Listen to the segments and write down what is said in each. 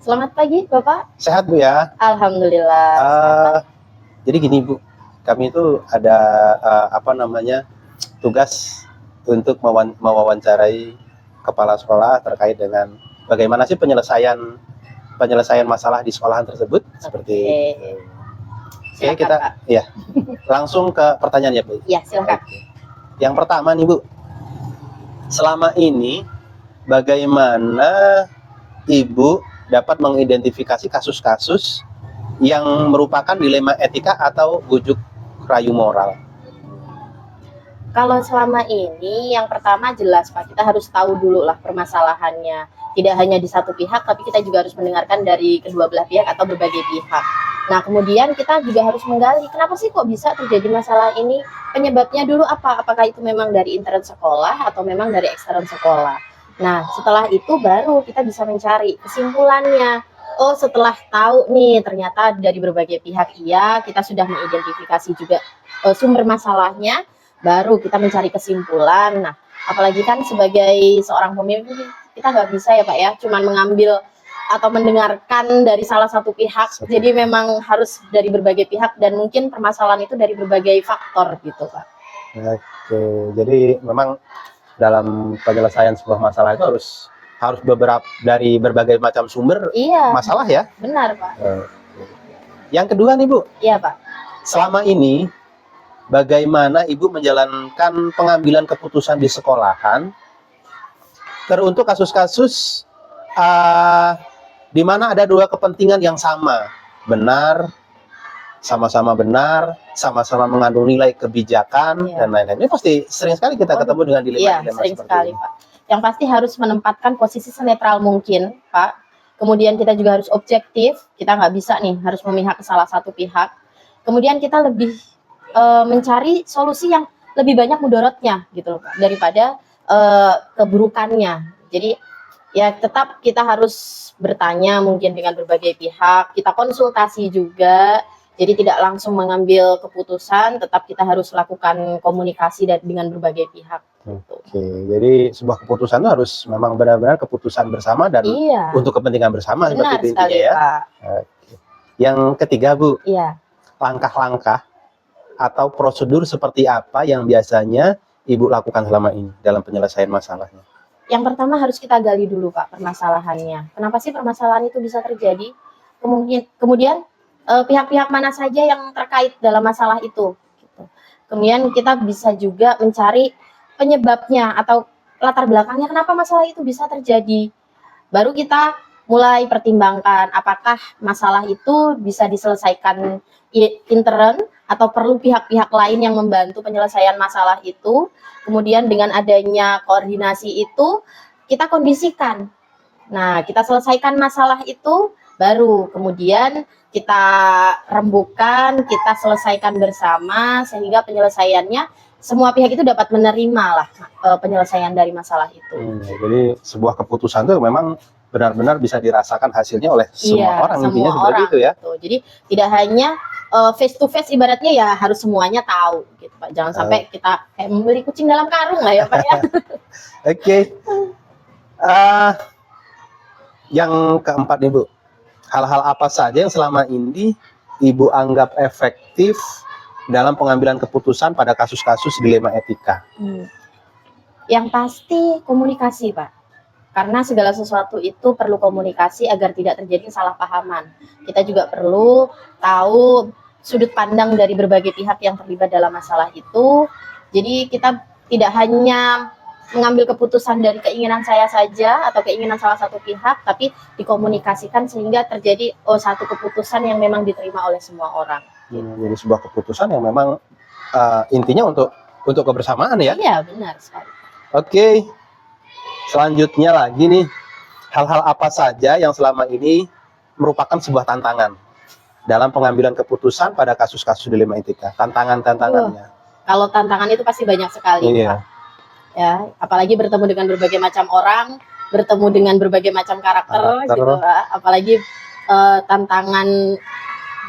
Selamat pagi, Bapak. Sehat Bu ya? Alhamdulillah. Eh, jadi gini Bu, kami itu ada tugas untuk mewawancarai kepala sekolah terkait dengan bagaimana sih penyelesaian masalah di sekolahan tersebut seperti itu. Oke, Silakan, kita Pak. ya langsung ke pertanyaan ya Bu. Ya, silakan. Oke. Yang pertama nih Bu, selama ini bagaimana Ibu dapat mengidentifikasi kasus-kasus yang merupakan dilema etika atau bujuk rayu moral? Kalau selama ini, yang pertama jelas Pak, kita harus tahu dulu lah permasalahannya. Tidak hanya di satu pihak, tapi kita juga harus mendengarkan dari kedua belah pihak atau berbagai pihak. Nah, kemudian kita juga harus menggali, kenapa sih kok bisa terjadi masalah ini? Penyebabnya dulu apa? Apakah itu memang dari intern sekolah atau memang dari eksternal sekolah? Nah, setelah itu baru kita bisa mencari kesimpulannya. Oh, setelah tahu nih, ternyata dari berbagai pihak, iya, kita sudah mengidentifikasi juga sumber masalahnya, baru kita mencari kesimpulan. Nah, apalagi kan sebagai seorang pemimpin, kita nggak bisa ya Pak ya, cuman mengambil atau mendengarkan dari salah satu pihak. Jadi memang harus dari berbagai pihak dan mungkin permasalahan itu dari berbagai faktor gitu Pak. Oke, jadi memang dalam penyelesaian sebuah masalah itu harus dari berbagai macam sumber masalah ya. Benar Pak. Yang kedua nih Bu. Iya Pak. Selama ini bagaimana Ibu menjalankan pengambilan keputusan di sekolahan teruntuk kasus-kasus di mana ada dua kepentingan yang sama, sama-sama benar, sama-sama mengandung nilai kebijakan dan lain-lain. Ini pasti sering sekali kita ketemu dengan dilema-dilema sering seperti sekali ini. Pak. Yang pasti harus menempatkan posisi senetral mungkin Pak. Kemudian kita juga harus objektif, kita nggak bisa nih harus memihak ke salah satu pihak. Kemudian kita lebih mencari solusi yang lebih banyak mudorotnya gitu loh Pak, daripada keburukannya. Jadi ya tetap kita harus bertanya mungkin dengan berbagai pihak, kita konsultasi juga. Jadi tidak langsung mengambil keputusan, tetap kita harus lakukan komunikasi dengan berbagai pihak. Gitu. Oke, jadi sebuah keputusan itu harus memang benar-benar keputusan bersama dan untuk kepentingan bersama. Benar seperti sekali, intinya ya. Pak. Oke. Yang ketiga Bu, Iya. langkah-langkah atau prosedur seperti apa yang biasanya Ibu lakukan selama ini dalam penyelesaian masalahnya? Yang pertama harus kita gali dulu Pak permasalahannya. Kenapa sih permasalahan itu bisa terjadi? Kemudian pihak-pihak mana saja yang terkait dalam masalah itu. Gitu. Kemudian kita bisa juga mencari penyebabnya atau latar belakangnya kenapa masalah itu bisa terjadi. Baru kita mulai pertimbangkan apakah masalah itu bisa diselesaikan intern atau perlu pihak-pihak lain yang membantu penyelesaian masalah itu. Kemudian dengan adanya koordinasi itu kita kondisikan. Nah, kita selesaikan masalah itu, baru kemudian kita rembukan, kita selesaikan bersama sehingga penyelesaiannya semua pihak itu dapat menerima lah penyelesaian dari masalah itu. Jadi sebuah keputusan itu memang benar-benar bisa dirasakan hasilnya oleh semua orang, intinya seperti itu ya. Gitu. Jadi tidak hanya face to face, ibaratnya ya harus semuanya tahu gitu Pak. Jangan sampai kita kayak membeli kucing dalam karung lah ya Pak ya. Oke. Yang keempat nih Bu, hal-hal apa saja yang selama ini Ibu anggap efektif dalam pengambilan keputusan pada kasus-kasus dilema etika? Yang pasti komunikasi Pak. Karena segala sesuatu itu perlu komunikasi agar tidak terjadi kesalahpahaman. Kita juga perlu tahu sudut pandang dari berbagai pihak yang terlibat dalam masalah itu. Jadi kita tidak hanya mengambil keputusan dari keinginan saya saja atau keinginan salah satu pihak, tapi dikomunikasikan sehingga terjadi satu keputusan yang memang diterima oleh semua orang. Jadi sebuah keputusan yang memang intinya untuk kebersamaan ya? Iya, benar sekali. Oke. Selanjutnya lagi nih, hal-hal apa saja yang selama ini merupakan sebuah tantangan dalam pengambilan keputusan pada kasus-kasus dilema etika? Tantangannya. Kalau tantangan itu pasti banyak sekali, Pak. Ya, apalagi bertemu dengan berbagai macam orang, bertemu dengan berbagai macam karakter. Gitu, Pak. Apalagi tantangan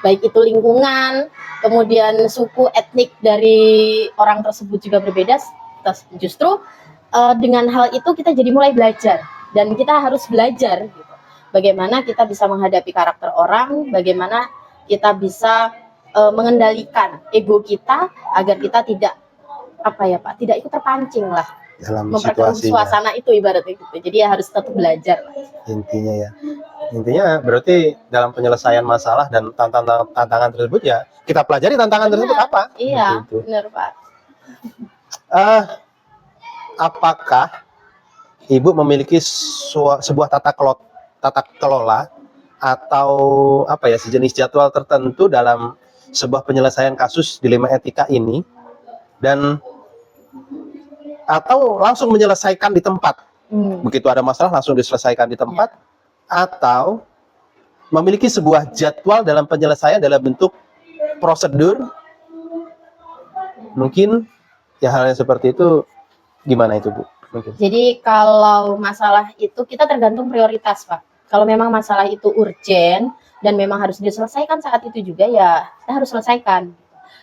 baik itu lingkungan, kemudian suku, etnik dari orang tersebut juga berbeda. Justru dengan hal itu kita jadi mulai belajar dan kita harus belajar gitu. bagaimana kita bisa menghadapi karakter orang, bagaimana kita bisa mengendalikan ego kita agar kita tidak tidak ikut terpancing lah dalam memperkeruh situasinya. suasana itu ibaratnya gitu. Jadi ya harus tetap belajar lah. Intinya berarti dalam penyelesaian masalah dan tantangan tersebut ya kita pelajari tantangan tersebut apa. Iya, Gitu. benar Pak. Apakah Ibu memiliki sebuah tata kelola atau sejenis jadwal tertentu dalam sebuah penyelesaian kasus dilema etika ini, dan atau langsung menyelesaikan di tempat, begitu ada masalah langsung diselesaikan di tempat, atau memiliki sebuah jadwal dalam penyelesaian dalam bentuk prosedur, mungkin ya hal yang seperti itu, gimana itu Bu? Mungkin. Jadi kalau masalah itu kita tergantung prioritas Pak. Kalau memang masalah itu urgent dan memang harus diselesaikan saat itu juga, ya kita harus selesaikan.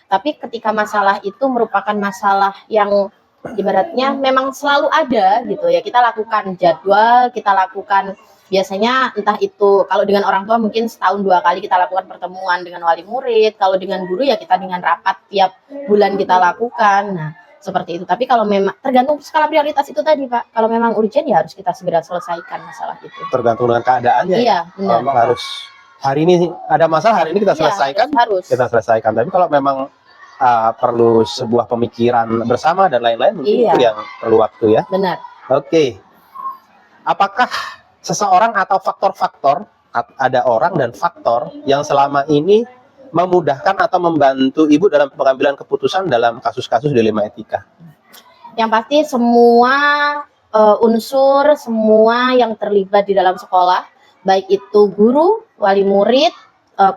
Tapi ketika masalah itu merupakan masalah yang ibaratnya memang selalu ada gitu ya, kita lakukan jadwal, kita lakukan biasanya entah itu kalau dengan orang tua mungkin setahun 2 kali kita lakukan pertemuan dengan wali murid, kalau dengan guru ya kita dengan rapat tiap bulan kita lakukan. Nah, seperti itu. Tapi kalau memang tergantung skala prioritas itu tadi Pak. Kalau memang urgent ya harus kita segera selesaikan masalah itu. Tergantung dengan keadaannya. Iya, benar. Memang harus hari ini ada masalah, hari ini kita selesaikan, harus. Kita selesaikan. Tapi kalau memang perlu sebuah pemikiran bersama dan lain-lain, mungkin itu yang perlu waktu ya. Benar. Oke. Apakah seseorang atau faktor-faktor, ada orang dan faktor yang selama ini memudahkan atau membantu Ibu dalam pengambilan keputusan dalam kasus-kasus dilema etika? Yang pasti semua unsur, semua yang terlibat di dalam sekolah, baik itu guru, wali murid,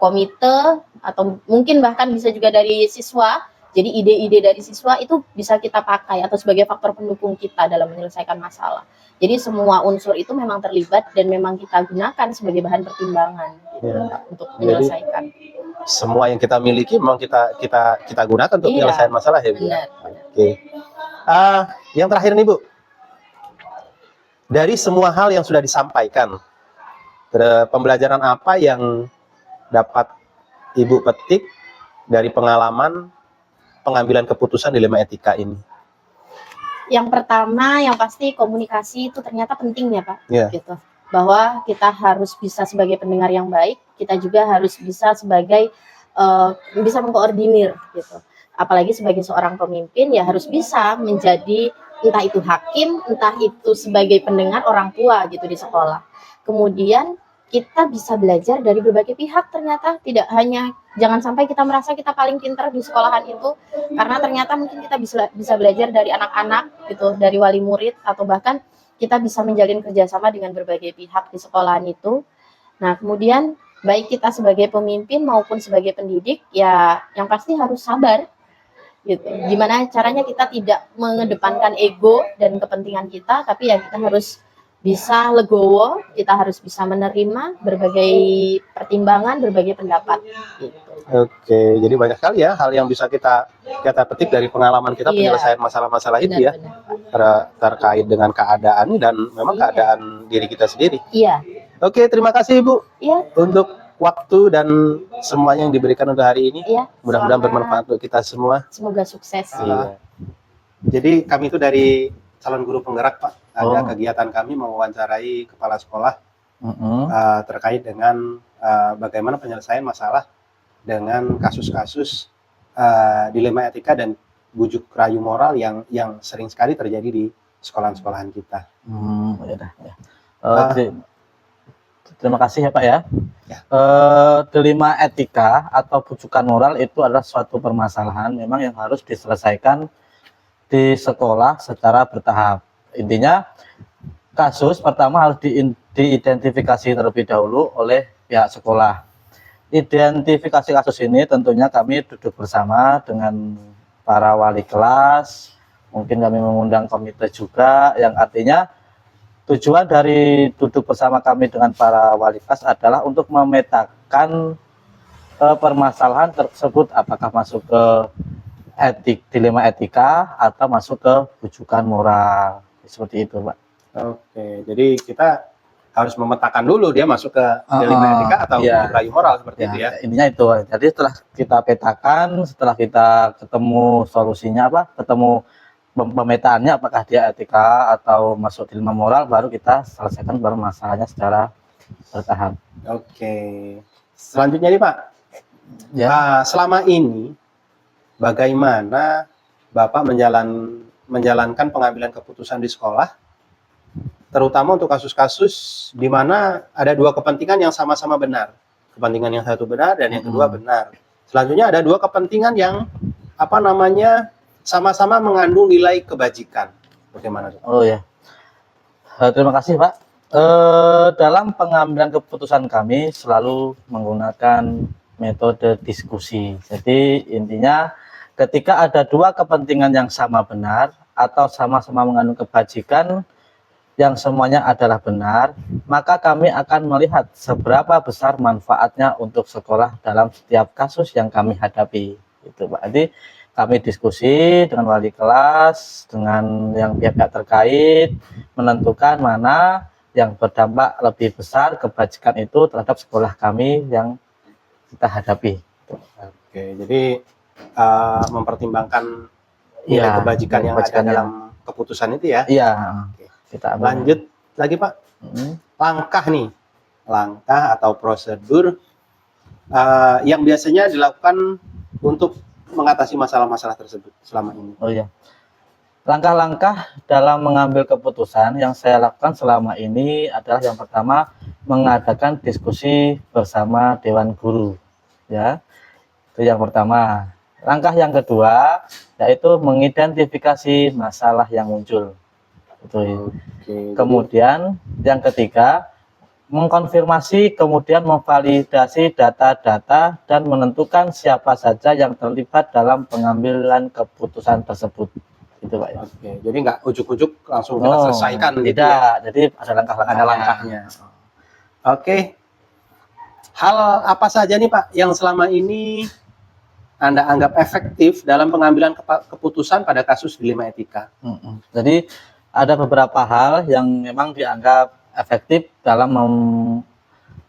komite, atau mungkin bahkan bisa juga dari siswa. Jadi ide-ide dari siswa itu bisa kita pakai atau sebagai faktor pendukung kita dalam menyelesaikan masalah. Jadi semua unsur itu memang terlibat dan memang kita gunakan sebagai bahan pertimbangan gitu, untuk menyelesaikan. Jadi, semua yang kita miliki memang kita gunakan untuk menyelesaikan masalah ya Bu. Benar. Oke. Yang terakhir nih Bu, dari semua hal yang sudah disampaikan, pembelajaran apa yang dapat Ibu petik dari pengalaman pengambilan keputusan dilema etika ini? Yang pertama, yang pasti komunikasi itu ternyata penting ya Pak. Gitu. Bahwa kita harus bisa sebagai pendengar yang baik, kita juga harus bisa sebagai bisa mengkoordinir gitu. Apalagi sebagai seorang pemimpin ya harus bisa menjadi entah itu hakim, entah itu sebagai pendengar orang tua gitu di sekolah. Kemudian kita bisa belajar dari berbagai pihak, ternyata tidak hanya, jangan sampai kita merasa kita paling pintar di sekolahan itu, karena ternyata mungkin kita bisa belajar dari anak-anak gitu, dari wali murid, atau bahkan kita bisa menjalin kerjasama dengan berbagai pihak di sekolahan itu. Nah kemudian baik kita sebagai pemimpin maupun sebagai pendidik ya yang pasti harus sabar gitu. Gimana caranya kita tidak mengedepankan ego dan kepentingan kita, tapi ya kita harus bisa legowo, kita harus bisa menerima berbagai pertimbangan, berbagai pendapat gitu. Oke, jadi banyak sekali ya hal yang bisa kita petik dari pengalaman kita penyelesaian masalah-masalah itu ya, terkait dengan keadaan dan memang keadaan diri kita sendiri. Iya. Oke, terima kasih Ibu untuk waktu dan semuanya yang diberikan untuk hari ini. Mudah-mudahan bermanfaat untuk kita semua. Semoga sukses. Jadi kami itu dari calon guru penggerak Pak, ada kegiatan kami mewawancarai kepala sekolah terkait dengan bagaimana penyelesaian masalah dengan kasus-kasus dilema etika dan bujuk rayu moral yang sering sekali terjadi di sekolahan-sekolahan kita. Terima kasih ya Pak ya. Dilema etika atau bujukan moral itu adalah suatu permasalahan memang yang harus diselesaikan di sekolah secara bertahap. Intinya kasus pertama harus diidentifikasi terlebih dahulu oleh pihak sekolah. Identifikasi kasus ini tentunya kami duduk bersama dengan para wali kelas, mungkin kami mengundang komite juga, yang artinya tujuan dari duduk bersama kami dengan para wali kelas adalah untuk memetakan permasalahan tersebut apakah masuk ke dilema etika atau masuk ke bujukan moral, seperti itu Pak. Oke, jadi kita harus memetakan dulu dia masuk ke dilema etika atau iya. merayu moral seperti itu ya. Intinya itu. Jadi setelah kita petakan, setelah kita ketemu solusinya apa, ketemu pemetaannya apakah dia etika atau masuk dilema moral, baru kita selesaikan baru masalahnya secara bertahap. Oke. Selanjutnya nih Pak, Ya. selama ini bagaimana Bapak menjalankan pengambilan keputusan di sekolah, terutama untuk kasus-kasus di mana ada dua kepentingan yang sama-sama benar. Kepentingan yang satu benar dan yang kedua benar. Selanjutnya ada dua kepentingan yang sama-sama mengandung nilai kebajikan. Bagaimana? Oh ya. Terima kasih Pak. Dalam pengambilan keputusan kami selalu menggunakan metode diskusi. Jadi intinya ketika ada dua kepentingan yang sama benar atau sama-sama mengandung kebajikan yang semuanya adalah benar, maka kami akan melihat seberapa besar manfaatnya untuk sekolah dalam setiap kasus yang kami hadapi. Itu Pak. Jadi kami diskusi dengan wali kelas, dengan yang pihak-pihak terkait, menentukan mana yang berdampak lebih besar kebajikan itu terhadap sekolah kami yang kita hadapi. Oke, jadi mempertimbangkan nilai Iya, kebajikan yang ada kebajikannya. dalam keputusan itu ya. Iya, Oke. kita ambil. Lanjut lagi Pak, langkah atau prosedur yang biasanya dilakukan untuk mengatasi masalah-masalah tersebut selama ini. Oh iya. Langkah-langkah dalam mengambil keputusan yang saya lakukan selama ini adalah yang pertama mengadakan diskusi bersama Dewan Guru. Ya, itu yang pertama. Langkah yang kedua yaitu mengidentifikasi masalah yang muncul. Itu. Oke, Kemudian yang ketiga mengkonfirmasi kemudian memvalidasi data-data dan menentukan siapa saja yang terlibat dalam pengambilan keputusan tersebut. Itu Pak ya. oke, jadi nggak ujuk-ujuk langsung kita selesaikan gitu tidak, ya. jadi ada langkah-langkahnya. Ada langkahnya. Oke. Hal apa saja nih Pak yang selama ini Anda anggap efektif dalam pengambilan keputusan pada kasus dilema etika? Jadi ada beberapa hal yang memang dianggap efektif dalam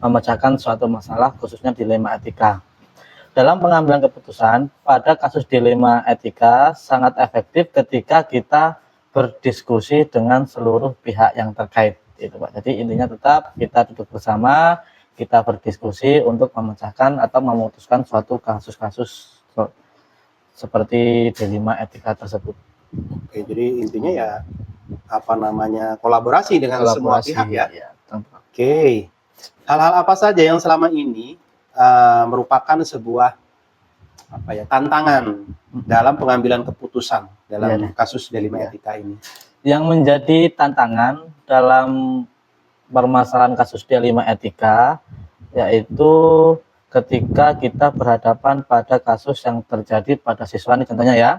memecahkan suatu masalah khususnya dilema etika. Dalam pengambilan keputusan pada kasus dilema etika sangat efektif ketika kita berdiskusi dengan seluruh pihak yang terkait, itu Pak. Jadi intinya tetap kita duduk bersama, kita berdiskusi untuk memecahkan atau memutuskan suatu kasus-kasus seperti dilema etika tersebut. Oke, jadi intinya ya kolaborasi dengan semua pihak ya. Oke. Hal-hal apa saja yang selama ini merupakan sebuah tantangan dalam pengambilan keputusan dalam kasus dilema etika ini? Yang menjadi tantangan dalam permasalahan kasus dilema etika yaitu ketika kita berhadapan pada kasus yang terjadi pada siswa ini contohnya ya,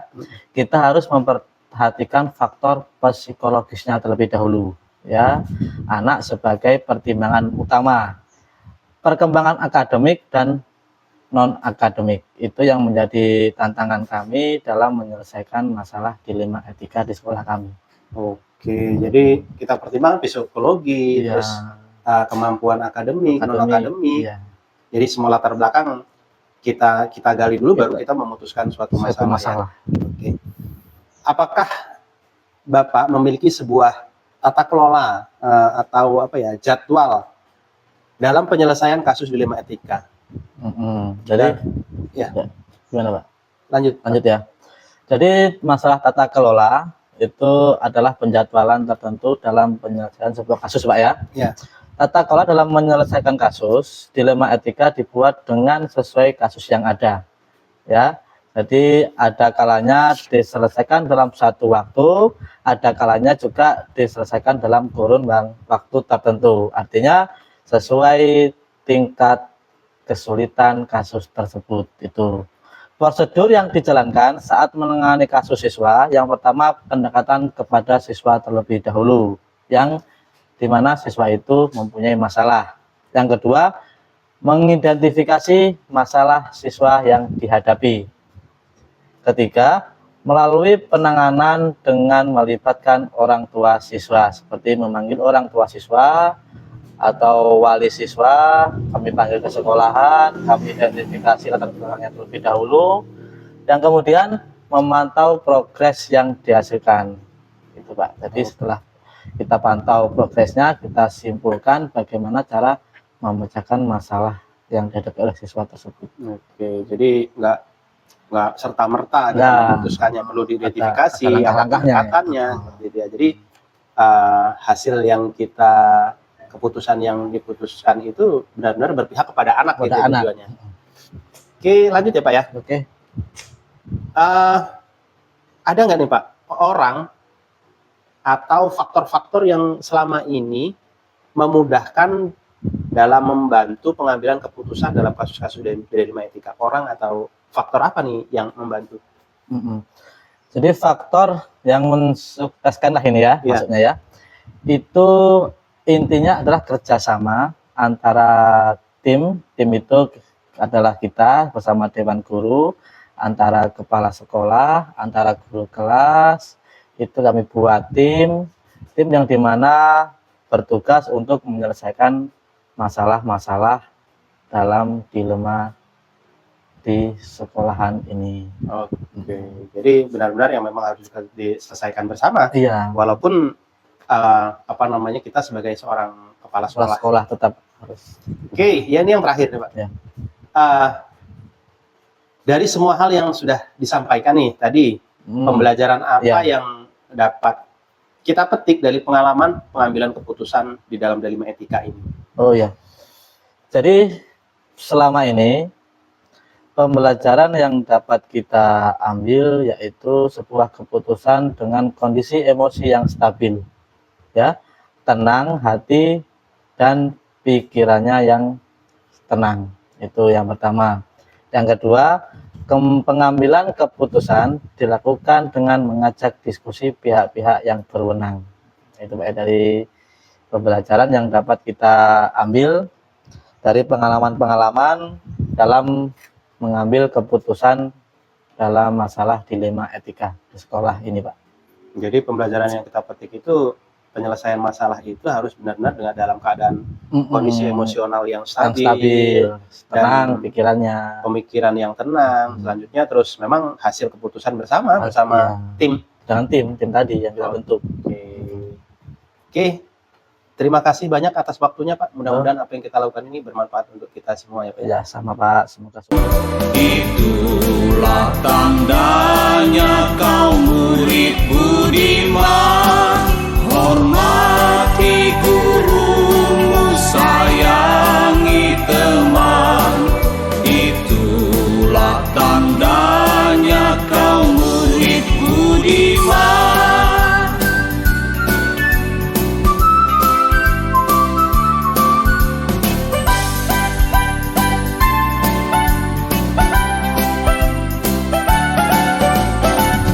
kita harus memperhatikan faktor psikologisnya terlebih dahulu ya, anak sebagai pertimbangan utama. Perkembangan akademik dan non akademik itu yang menjadi tantangan kami dalam menyelesaikan masalah dilema etika di sekolah kami. Oke, jadi kita pertimbangkan psikologi, terus kemampuan akademik, non akademik. Jadi semua latar belakang kita gali dulu, baru kita memutuskan suatu masalah. Ya. Oke. Apakah Bapak memiliki sebuah tata kelola atau jadwal dalam penyelesaian kasus dilema etika? Jadi ya, gimana Pak? Lanjut ya. Jadi masalah tata kelola itu adalah penjadwalan tertentu dalam penyelesaian sebuah kasus Pak ya. Ya. Tata kelola dalam menyelesaikan kasus dilema etika dibuat dengan sesuai kasus yang ada ya. Jadi ada kalanya diselesaikan dalam satu waktu, ada kalanya juga diselesaikan dalam kurun waktu tertentu. Artinya sesuai tingkat kesulitan kasus tersebut. Itu prosedur yang dijalankan saat menangani kasus siswa. Yang pertama, pendekatan kepada siswa terlebih dahulu, yang dimana siswa itu mempunyai masalah. Yang kedua, mengidentifikasi masalah siswa yang dihadapi. Ketiga, melalui penanganan dengan melibatkan orang tua siswa, seperti memanggil orang tua siswa atau wali siswa, kami panggil ke sekolahan, kami identifikasi latar belakangnya terlebih dahulu, dan kemudian memantau progres yang dihasilkan, itu Pak. Jadi setelah kita pantau progresnya, kita simpulkan bagaimana cara memecahkan masalah yang dihadapi oleh siswa tersebut. Oke, jadi nggak serta merta ada Ya, memutuskannya, perlu diidentifikasi ada langkah-langkahnya. tingkatannya. Jadi hasil yang kita keputusan yang diputuskan itu benar-benar berpihak kepada anak Kepada gitu anak. tujuannya. Oke, lanjut ya Pak ya. Oke. Ada nggak nih Pak orang atau faktor-faktor yang selama ini memudahkan dalam membantu pengambilan keputusan dalam kasus-kasus dari etika? Orang atau faktor apa nih yang membantu? Jadi faktor yang mensukseskan lah ini ya, Iya. maksudnya ya, itu intinya adalah kerjasama antara tim itu adalah kita bersama Dewan Guru, antara kepala sekolah, antara guru kelas, itu kami buat tim yang dimana bertugas untuk menyelesaikan masalah-masalah dalam dilema di sekolahan ini. Oke, jadi benar-benar yang memang harus diselesaikan bersama. Iya, Walaupun kita sebagai seorang kepala sekolah. sekolah tetap harus. Oke, ya ini yang terakhir nih Pak. Ya. Dari semua hal yang sudah disampaikan nih tadi, pembelajaran apa Ya. yang dapat kita petik dari pengalaman pengambilan keputusan di dalam dilema etika ini? Oh ya. Jadi selama ini pembelajaran yang dapat kita ambil yaitu sebuah keputusan dengan kondisi emosi yang stabil, ya, tenang hati dan pikirannya yang tenang. Itu yang pertama. Yang kedua, pengambilan keputusan dilakukan dengan mengajak diskusi pihak-pihak yang berwenang. Itu dari pembelajaran yang dapat kita ambil dari pengalaman-pengalaman dalam mengambil keputusan dalam masalah dilema etika di sekolah ini, Pak. Jadi pembelajaran yang kita petik itu penyelesaian masalah itu harus benar-benar dengan dalam keadaan kondisi emosional yang stabil, tenang dan pikirannya, pemikiran yang tenang. Selanjutnya terus memang hasil keputusan bersama tim. dengan tim tadi yang kita bentuk. Oke. Terima kasih banyak atas waktunya Pak. Mudah-mudahan apa yang kita lakukan ini bermanfaat untuk kita semua ya Pak. Ya, sama Pak. Semoga Itulah tandanya